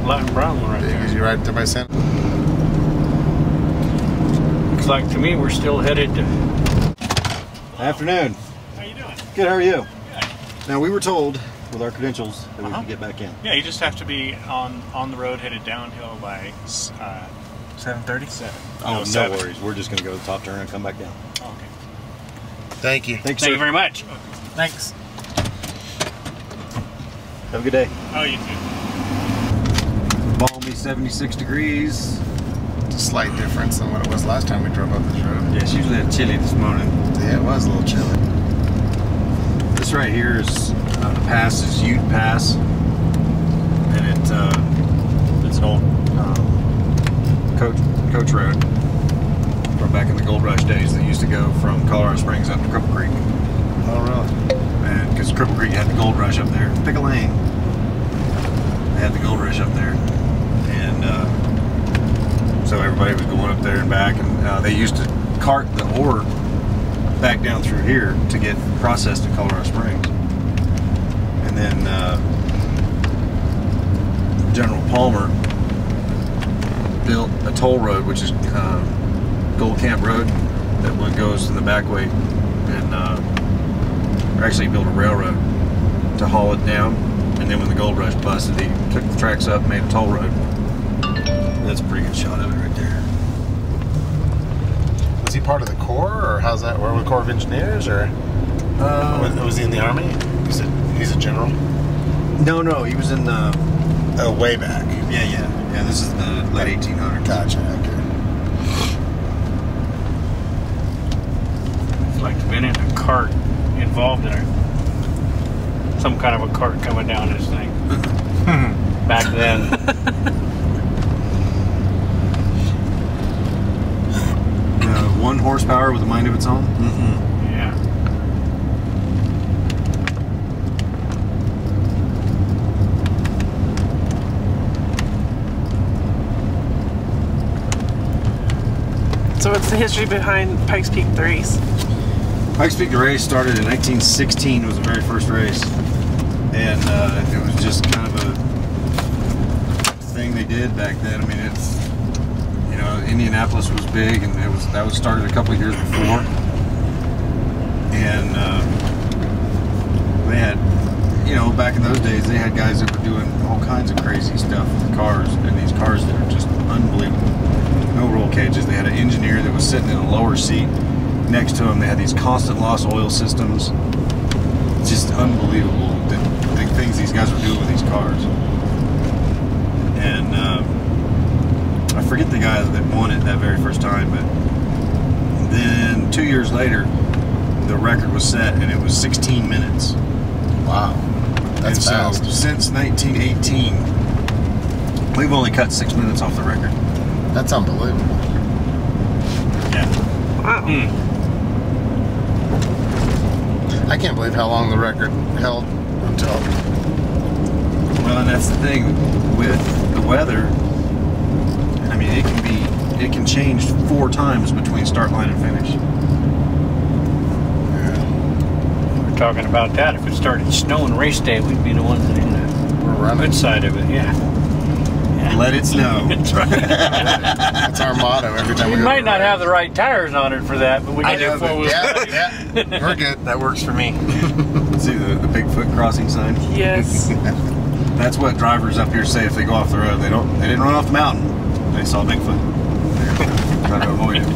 black and brown one right Big there. as you right there by Santa. Looks like to me we're still headed to... Afternoon. How you doing? Good, how are you? Good. Now, we were told with our credentials that we could get back in. Yeah, you just have to be on the road headed downhill by 7:30. 7. Oh, no 7. worries. We're just going to go to the top turn and come back down. Oh, okay. Thank you. Thanks, Thank you sir. very much. Thanks. Have a good day. Oh, you too. Balmy 76 degrees. It's a slight difference than what it was last time we drove up this road. Yeah, it's usually a chilly this morning. Yeah, it was a little chilly. This right here is the pass is Ute Pass, and it's an old coach road from back in the Gold Rush days that used to go from Colorado Springs up to Cripple Creek. Oh, really? And because Cripple Creek had the Gold Rush up there, pick a lane. They had the Gold Rush up there, and so everybody was going up there and back, and they used to cart the ore back down through here to get processed in Colorado Springs. And then General Palmer built a toll road, which is Gold Camp Road, that one goes in the back way, and actually built a railroad to haul it down. And then when the Gold Rush busted, he took the tracks up and made a toll road. That's a pretty good shot of it right there. Was he part of the Corps, or how's that? Or the Corps of Engineers, or was he in the Army? He's a general? No, he was in the... Oh, way back. Yeah, this is the late 1800s. Gotcha, okay. It's like been in a cart, involved in some kind of a cart coming down this thing. Back then. 1 horsepower with a mind of its own? Yeah. So what's the history behind Pikes Peak 3s? Pikes Peak race started in 1916, was the very first race. And it was just kind of a thing they did back then. I mean, it's, you know, Indianapolis was big, and that was started a couple of years before. And they had, you know, back in those days, they had guys that were doing all kinds of crazy stuff with the cars, and these cars that are just unbelievable. No roll cages. They had an engineer that was sitting in a lower seat. Next to him, they had these constant loss oil systems. It's just unbelievable the things these guys were doing with these cars. And I forget the guy that won it that very first time, but then 2 years later, the record was set, and it was 16 minutes. Wow. That's fast. So, since 1918, we've only cut 6 minutes off the record. That's unbelievable. Yeah. Wow. I can't believe how long the record held until... Well, and that's the thing with the weather. I mean, it can change 4 times between start line and finish. Yeah. We're talking about that. If it started snowing race day, we'd be the ones that in the good side of it. Yeah. Let it snow. That's right. That's our motto every time we We go might to not a have the right tires on it for that, but we can do 4-wheel. Yeah, we're good. That works for me. See the Bigfoot crossing sign? Yes. That's what drivers up here say if they go off the road. They didn't run off the mountain. They saw Bigfoot. Try to avoid it.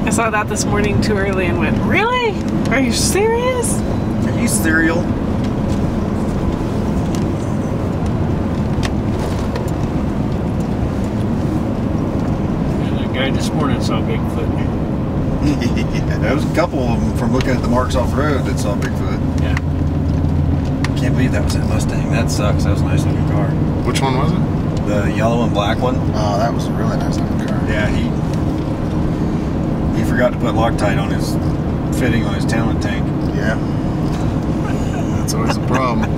I saw that this morning too early and went, really? Are you serious? Are you cereal? That guy this morning saw Bigfoot. Yeah, there was a couple of them from looking at the marks off the road that saw Bigfoot. Yeah. Can't believe that was that Mustang. That sucks. That was a nice looking car. Which one was it? The yellow and black one. Oh, that was a really nice looking car. Yeah, he forgot to put Loctite on his fitting on his Talent tank. Yeah. That's always a problem.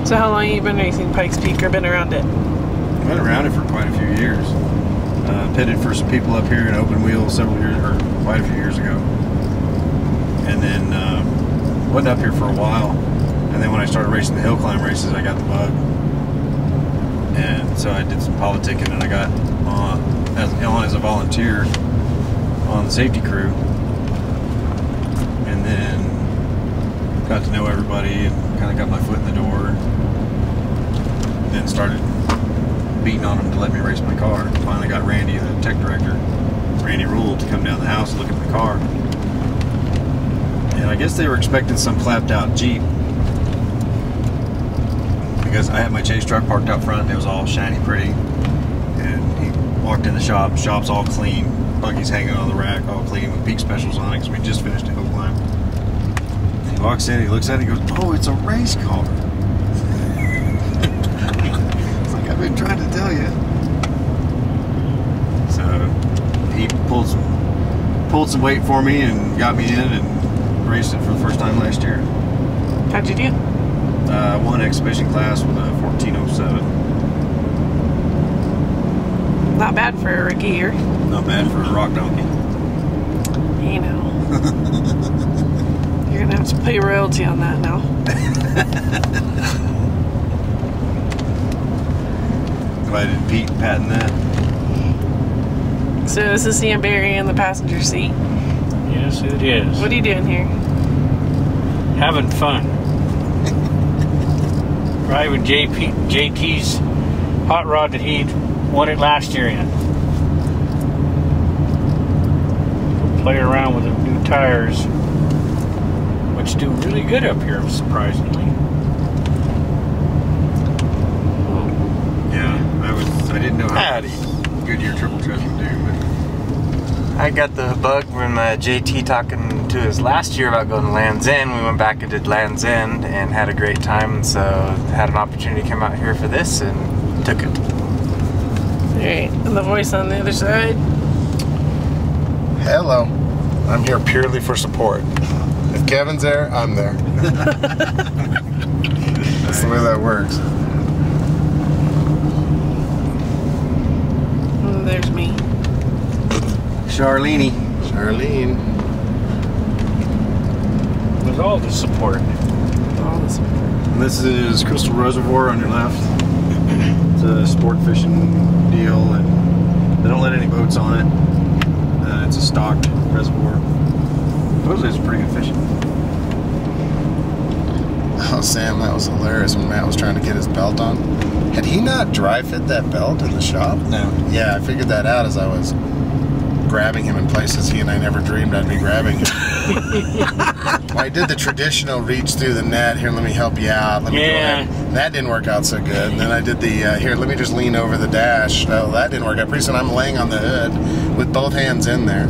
So how long have you been racing Pikes Peak or been around it? I've been around it for quite a few years. Pitted for some people up here in open wheel several years, or quite a few years ago. And then wasn't up here for a while. And then when I started racing the hill climb races, I got the bug. And so I did some politicking, and I got on as a volunteer on the safety crew. And then got to know everybody and kind of got my foot in the door. Then started beating on them to let me race my car. Finally got Randy, the tech director, Randy Rule, to come down the house and look at my car. And I guess they were expecting some clapped out Jeep, because I had my chase truck parked out front and it was all shiny pretty. And he walked in the shop, shop's all clean, buggy's hanging on the rack, all clean with Peak specials on it because we just finished a hill climb. And he walks in, he looks at it, he goes, "Oh, it's a race car." It's like, I've been trying to tell you. So he pulled some weight for me and got me in and raced it for the first time last year. How'd you do? Won exhibition class with a 1407. Not bad for a rookie year. Not bad for a rock donkey. You know. You're gonna have to pay royalty on that now. Glad I didn't Pete patent that. So this is Sam Barry in the passenger seat. Yes, it is. What are you doing here? Having fun. Driving JT's hot rod that he won it last year in. Play around with the new tires, which do really good up here, surprisingly. Yeah, I didn't know how Goodyear triple treads would do, but I got the bug from JT talking to us last year about going to Land's End. We went back and did Land's End and had a great time, so had an opportunity to come out here for this and took it. Alright, and the voice on the other side. Hello. I'm here purely for support. If Kevin's there, I'm there. That's the way that works. And there's me. Charlene. With all the support. All this. And this is Crystal Reservoir on your left. It's a sport fishing deal, and they don't let any boats on it. It's a stocked reservoir. Supposedly it's pretty good fishing. Oh, Sam, that was hilarious when Matt was trying to get his belt on. Had he not dry fit that belt in the shop? No. Yeah, I figured that out as I was grabbing him in places he and I never dreamed I'd be grabbing him. Well, I did the traditional reach through the net. Here, let me help you out. Let me go ahead. That didn't work out so good. And then I did the, here, let me just lean over the dash. No, that didn't work out. Pretty soon I'm laying on the hood with both hands in there.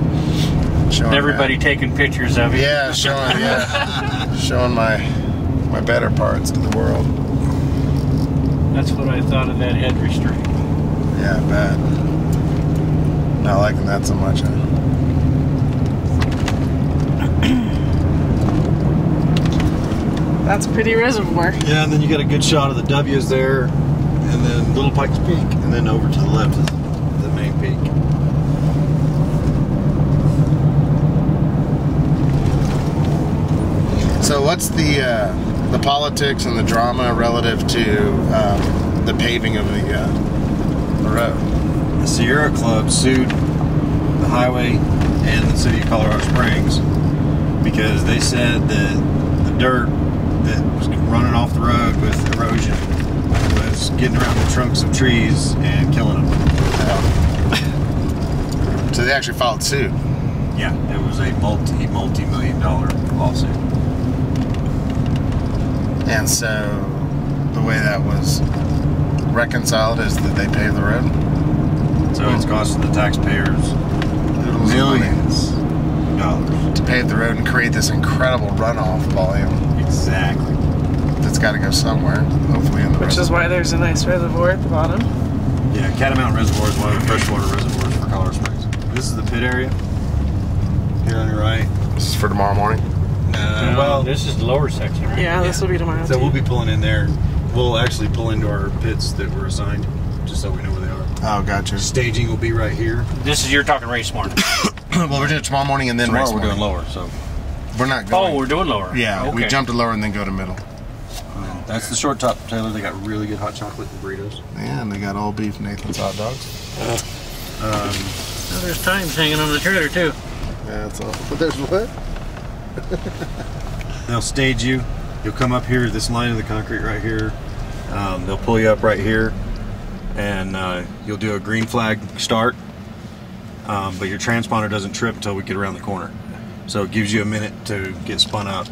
Showing Everybody taking pictures of you. Yeah, showing my better parts to the world. That's what I thought of that head restraint. Yeah, bad. Not liking that so much. That's a pretty reservoir. Yeah, and then you got a good shot of the W's there, and then Little Pikes Peak, and then over to the left is the main peak. So what's the politics and the drama relative to the paving of the road? The Sierra Club sued the highway and the city of Colorado Springs because they said that the dirt that was running off the road with erosion was getting around the trunks of trees and killing them. So they actually filed suit. Yeah, it was a multi-million-dollar lawsuit. And so the way that was reconciled is that they paved the road. So it's costing the taxpayers millions of dollars to pave the road and create this incredible runoff volume. Exactly. That's got to go somewhere, hopefully in the Which is why there's a nice reservoir at the bottom. Yeah, Catamount Reservoir is one of the freshwater reservoirs for Colorado Springs. This is the pit area. Here on your right. This is for tomorrow morning. Well, this is the lower section, right? Yeah, this will be tomorrow. So too. we'll be pulling in there. We'll actually pull into our pits that were assigned, just so we know where they are. Oh, gotcha. Staging will be right here. This is, you're talking race morning. Well, we're doing it tomorrow morning and then Tomorrow race we're morning. doing lower, so We're not going. Oh, we're doing lower. Yeah, okay. we jump to lower and then go to middle. that's the short top trailer. They got really good hot chocolate and burritos. Yeah, and they got all beef Nathan's hot dogs. Oh, there's times hanging on the trailer too. Yeah, that's all. But there's what? They'll stage you. You'll come up here, this line of the concrete right here. They'll pull you up right here, and you'll do a green flag start. But your transponder doesn't trip until we get around the corner. So it gives you a minute to get spun up.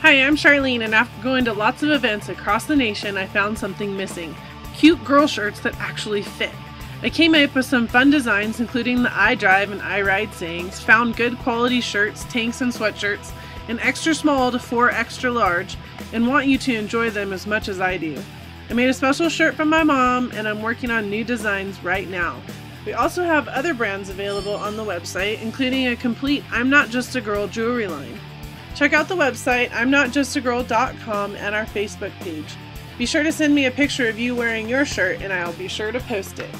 Hi, I'm Charlene, and after going to lots of events across the nation, I found something missing. Cute girl shirts that actually fit. I came up with some fun designs, including the I drive and I ride sayings, found good quality shirts, tanks and sweatshirts, an extra small to 4 extra large, and want you to enjoy them as much as I do. I made a special shirt for my mom, and I'm working on new designs right now. We also have other brands available on the website, including a complete I'm Not Just a Girl jewelry line. Check out the website, I'mNotJustAGirl.com, and our Facebook page. Be sure to send me a picture of you wearing your shirt, and I'll be sure to post it.